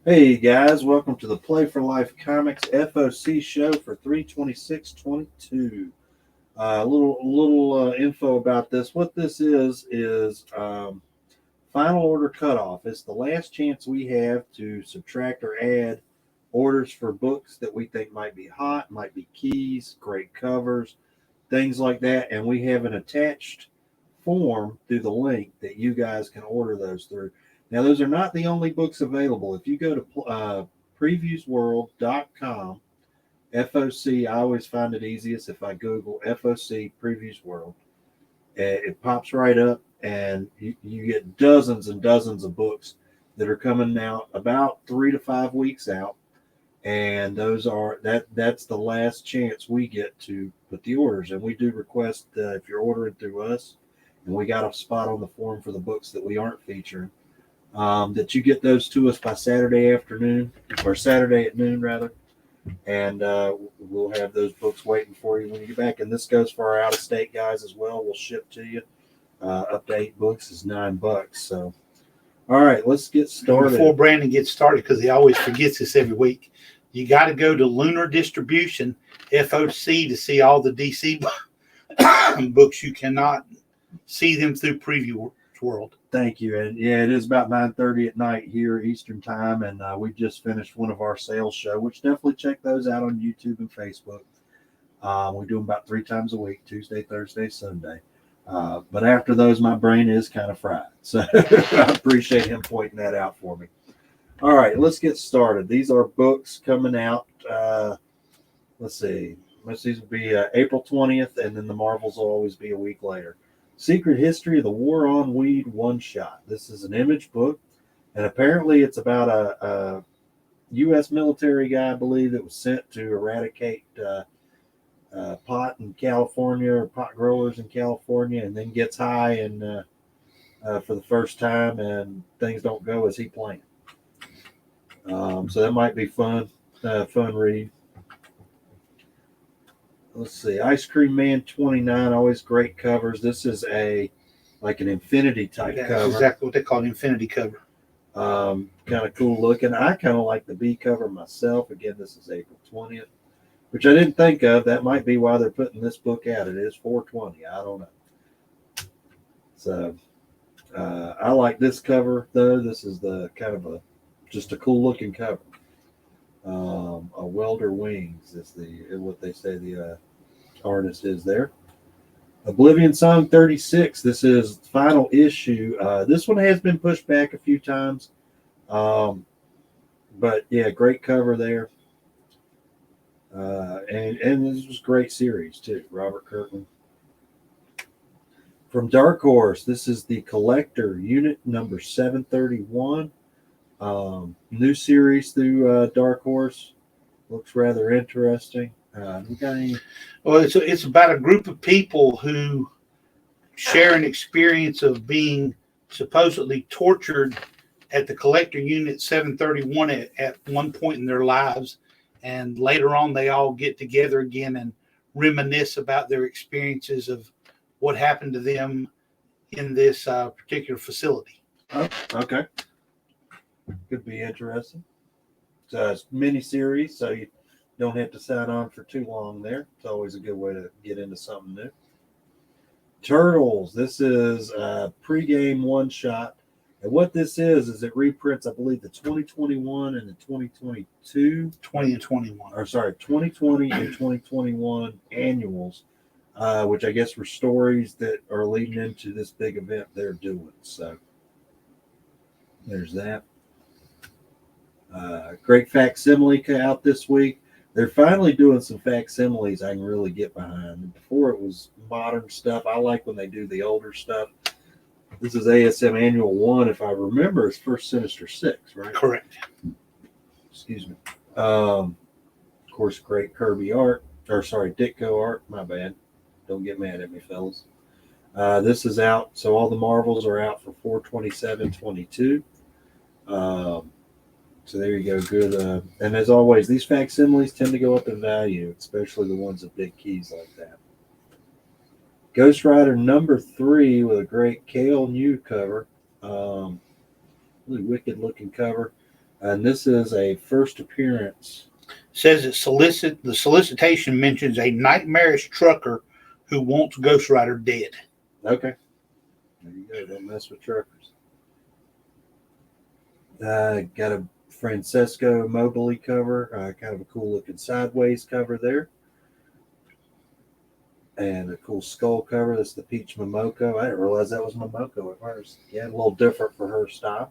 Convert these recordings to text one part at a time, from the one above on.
Hey guys, welcome to the Play for Life Comics FOC show for 3/26/22. A little info about this. What this is final order cutoff. It's the last chance we have to subtract or add orders for books that we think might be hot, might be keys, great covers, things like that. And we have an attached form through the link that you guys can order those through. Now, those are not the only books available. If you go to previewsworld.com, FOC, I always find it easiest if I Google FOC Previews World. It pops right up, and you get dozens and dozens of books that are coming out about 3 to 5 weeks out. And that's the last chance we get to put the orders. And we do request if you're ordering through us, and we got a spot on the form for the books that we aren't featuring, that you get those to us by Saturday afternoon, or Saturday at noon rather, and we'll have those books waiting for you when you get back. And this goes for our out-of-state guys as well. We'll ship to you. Up to 8 books is $9. So, all right, let's get started. Before Brandon gets started, because he always forgets this every week, you got to go to Lunar Distribution FOC to see all the DC books. You cannot see them through Preview World. Thank you. And yeah, it is about 9:30 at night here Eastern time, and we just finished one of our sales show, which definitely check those out on YouTube and Facebook. We do them about 3 times a week: Tuesday, Thursday, Sunday. But after those, my brain is kind of fried. So I appreciate him pointing that out for me. All right, let's get started. These are books coming out. Let's see. These will be April 20th, and then the Marvels will always be a week later. Secret History of the War on Weed one-shot. This is an Image book, and apparently it's about a U.S. military guy, I believe, that was sent to eradicate pot in California, or pot growers in California, and then gets high and for the first time, and things don't go as he planned. So that might be fun read. Let's see, Ice Cream Man 29, always great covers. This is like an infinity type cover. That's exactly what they call an infinity cover. Kind of cool looking. I kind of like the B cover myself. Again, this is April 20th, which I didn't think of. That might be why they're putting this book out. It is 4/20. I don't know. So I like this cover though. This is the kind of just a cool looking cover. A Welder Wings is what they say the artist is there. Oblivion Song 36. This is final issue. This one has been pushed back a few times, but yeah, great cover there. And this was a great series too. Robert Kirkman. From Dark Horse, this is the Collector Unit number 731. New series through Dark Horse. Looks rather interesting. We got any? Well, it's about a group of people who share an experience of being supposedly tortured at the Collector Unit 731 at one point in their lives. And later on, they all get together again and reminisce about their experiences of what happened to them in this particular facility. Oh, okay. Could be interesting. It's a mini series, so you don't have to sign on for too long there. It's always a good way to get into something new. Turtles. This is a pregame one-shot. And what this is it reprints, I believe, the 2021 and the 2022. 20 and 21. Or sorry, 2020 and 2021 annuals, which I guess were stories that are leading into this big event they're doing. So there's that. Great facsimile out this week. They're finally doing some facsimiles I can really get behind. Before it was modern stuff. I like when they do the older stuff. This is ASM Annual 1, if I remember, it's first Sinister 6, right? Correct. Excuse me. Of course, great Kirby art. Or sorry, Ditko art. My bad. Don't get mad at me, fellas. This is out. So all the Marvels are out for 4/27/22. So there you go. Good. And as always, these facsimiles tend to go up in value, especially the ones with big keys like that. Ghost Rider number 3 with a great Kale New cover. Really wicked looking cover. And this is a first appearance. Says the solicitation mentions a nightmarish trucker who wants Ghost Rider dead. Okay. There you go. Don't mess with truckers. Got a Francesco Mobili cover. Kind of a cool looking sideways cover there. And a cool skull cover. That's the Peach Momoko. I didn't realize that was Momoko at first. Yeah, a little different for her style.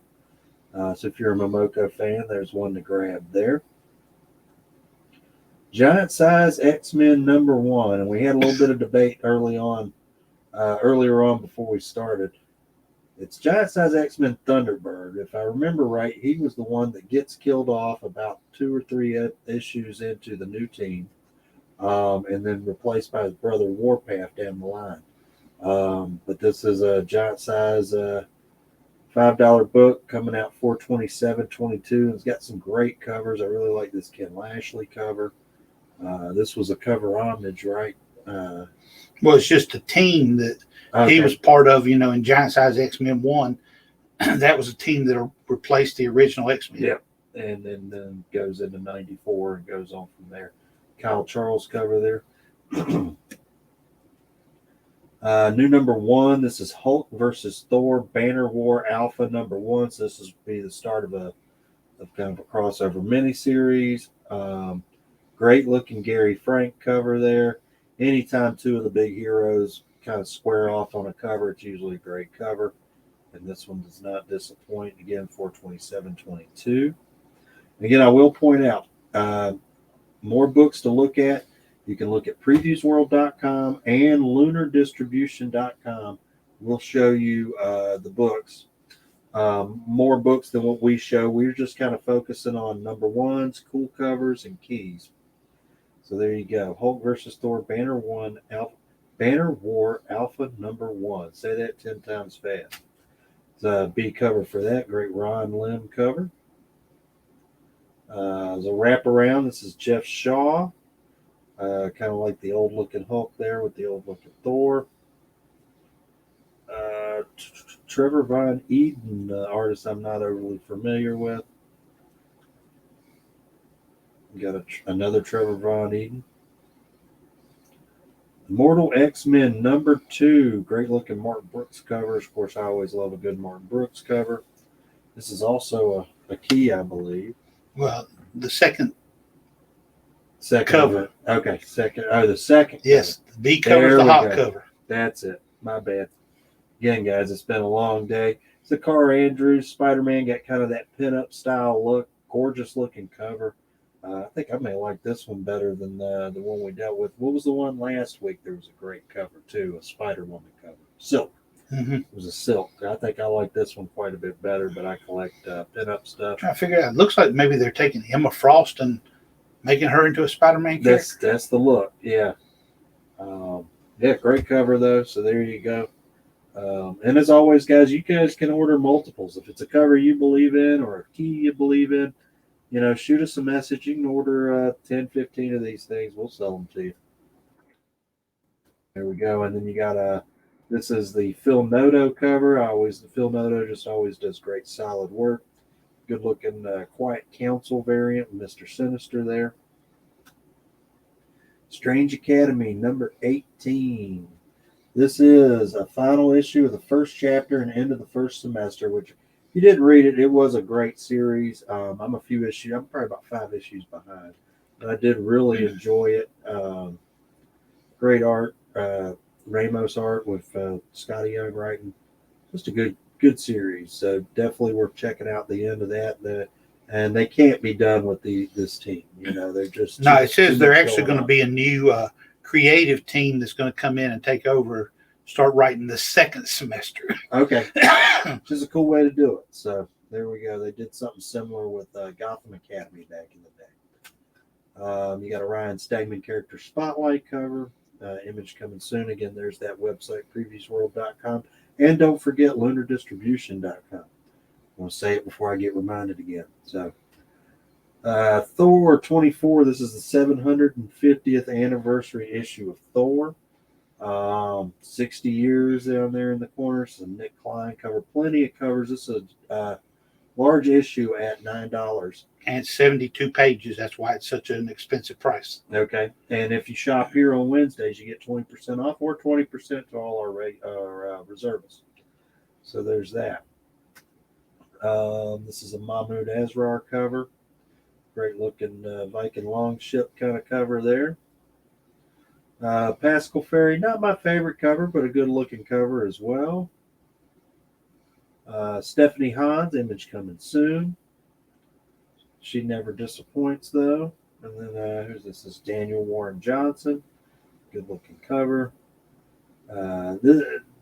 So if you're a Momoko fan, there's one to grab there. Giant size X-Men #1, and we had a little bit of debate earlier on before we started. It's giant size X-Men Thunderbird. If I remember right, he was the one that gets killed off about 2 or 3 issues into the new team, and then replaced by his brother Warpath down the line. But this is a giant size $5 book coming out $427.22. It's got some great covers. I really like this Ken Lashley cover. This was a cover homage, right? Well, it's just a team that Okay. he was part of, in Giant Size X-Men 1. That was a team that replaced the original X-Men. Yep. And then goes into 94 and goes on from there. Kyle Charles cover there. New #1. This is Hulk versus Thor Banner War Alpha #1. So this is be the start of kind of a crossover miniseries. Great looking Gary Frank cover there. Anytime two of the big heroes kind of square off on a cover, it's usually a great cover. And this one does not disappoint. Again, $427.22. Again, I will point out more books to look at. You can look at previewsworld.com and lunardistribution.com. We'll show you the books. More books than what we show. We're just kind of focusing on #1s, cool covers, and keys. So there you go. Hulk versus Thor Banner War Alpha #1. Say that 10 times fast. It's a B cover for that. Great Ron Lim cover. As a wraparound, this is Jeff Shaw. Kind of like the old looking Hulk there with the old looking Thor. Trevor Von Eden, artist I'm not overly familiar with. Got another Trevor Von Eden. Immortal X-Men #2. Great looking Mark Brooks covers. Of course, I always love a good Mark Brooks cover. This is also a key, I believe. Well, the second cover. Okay, second. Oh, the second. Yes, the B cover is the hot cover. That's it. My bad. Again, guys, it's been a long day. It's the Carl Andrews Spider-Man. Got kind of that pin-up style look. Gorgeous looking cover. I think I may like this one better than the one we dealt with. What was the one last week? There was a great cover, too. A Spider-Woman cover. Silk. Mm-hmm. It was a silk. I think I like this one quite a bit better, but I collect pin-up stuff. Trying to figure out. It looks like maybe they're taking Emma Frost and making her into a Spider-Man character. That's the look, yeah. Yeah, great cover, though. So there you go. And as always, guys, you guys can order multiples. If it's a cover you believe in or a key you believe in, shoot us a message. You can order 10, 15 of these things. We'll sell them to you. There we go. And then you got this is the Phil Noto cover. Phil Noto just always does great solid work. Good looking Quiet Council variant with Mr. Sinister there. Strange Academy #18. This is a final issue of the first chapter and end of the first semester, which if you didn't read it, it was a great series. I'm probably about 5 issues behind, but I did really enjoy it. Great art, Ramos art with Scotty Young writing. Just a good series. So definitely worth checking out the end of that. And they can't be done with this team. They're just no. It says they're actually going to be a new creative team that's going to come in and take over, start writing the second semester. Okay, which is a cool way to do it. So there we go. They did something similar with Gotham Academy back in the day. You got a Ryan Stegman character spotlight cover. Image coming soon. Again, there's that website, previewsworld.com. And don't forget lunardistribution.com. I want to say it before I get reminded again. So Thor 24. This is the 750th anniversary issue of Thor. 60 years down there in the corner. Some Nick Klein cover. Plenty of covers. This is large issue at $9. And it's 72 pages. That's why it's such an expensive price. Okay. And if you shop here on Wednesdays, you get 20% off or 20% to all our reservists. So there's that. This is a Mahmoud Asrar cover. Great looking Viking longship kind of cover there. Pascal Ferry, not my favorite cover, but a good looking cover as well. Stephanie Hans, image coming soon. She never disappoints though. And then who's this? This is Daniel Warren Johnson. Good looking cover.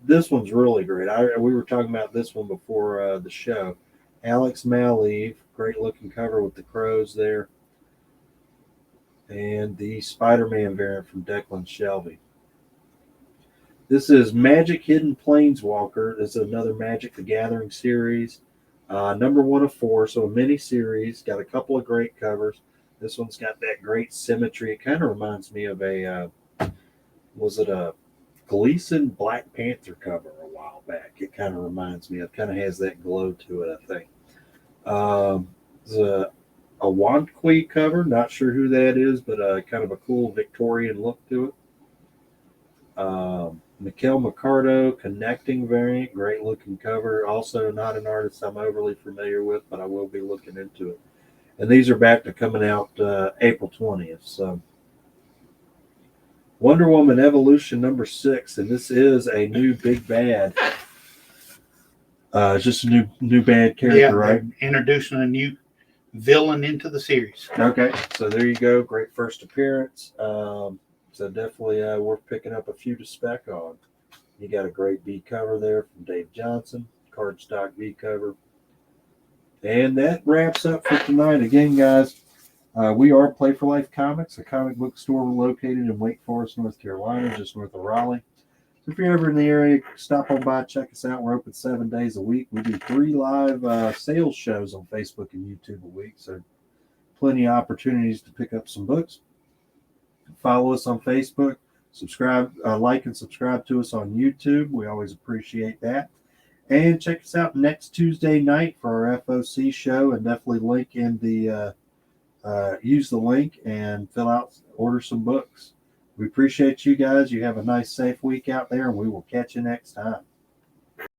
This one's really great. We were talking about this one before the show. Alex Maleev, great looking cover with the crows there. And the Spider-Man variant from Declan Shelby. This is Magic Hidden Planeswalker. This is another Magic the Gathering series. Number 1 of 4, so a mini series. Got a couple of great covers. This one's got that great symmetry. It kind of reminds me of was it a Gleason Black Panther cover a while back? It kind of reminds me. It kind of has that glow to it, I think. It's a Wantqui cover. Not sure who that is, but kind of a cool Victorian look to it. Mikel Mercado Connecting variant. Great looking cover. Also not an artist I'm overly familiar with, but I will be looking into it. And these are back to coming out April 20th. So Wonder Woman Evolution number 6, and this is a new big bad. Just a new bad character, right? Introducing a new villain into the series. Okay, so there you go. Great first appearance. So definitely worth picking up a few to spec on. You got a great V cover there from Dave Johnson, cardstock V cover. And that wraps up for tonight. Again, guys, we are Play for Life Comics, a comic book store located in Wake Forest, North Carolina, just north of Raleigh. So if you're ever in the area, stop on by, check us out. We're open 7 days a week. We do 3 live sales shows on Facebook and YouTube a week, so plenty of opportunities to pick up some books. Follow us on Facebook, subscribe, like and subscribe to us on YouTube. We always appreciate that. And check us out next Tuesday night for our FOC show, and definitely link in the use the link and order some books. We appreciate you guys. You have a nice, safe week out there, and we will catch you next time.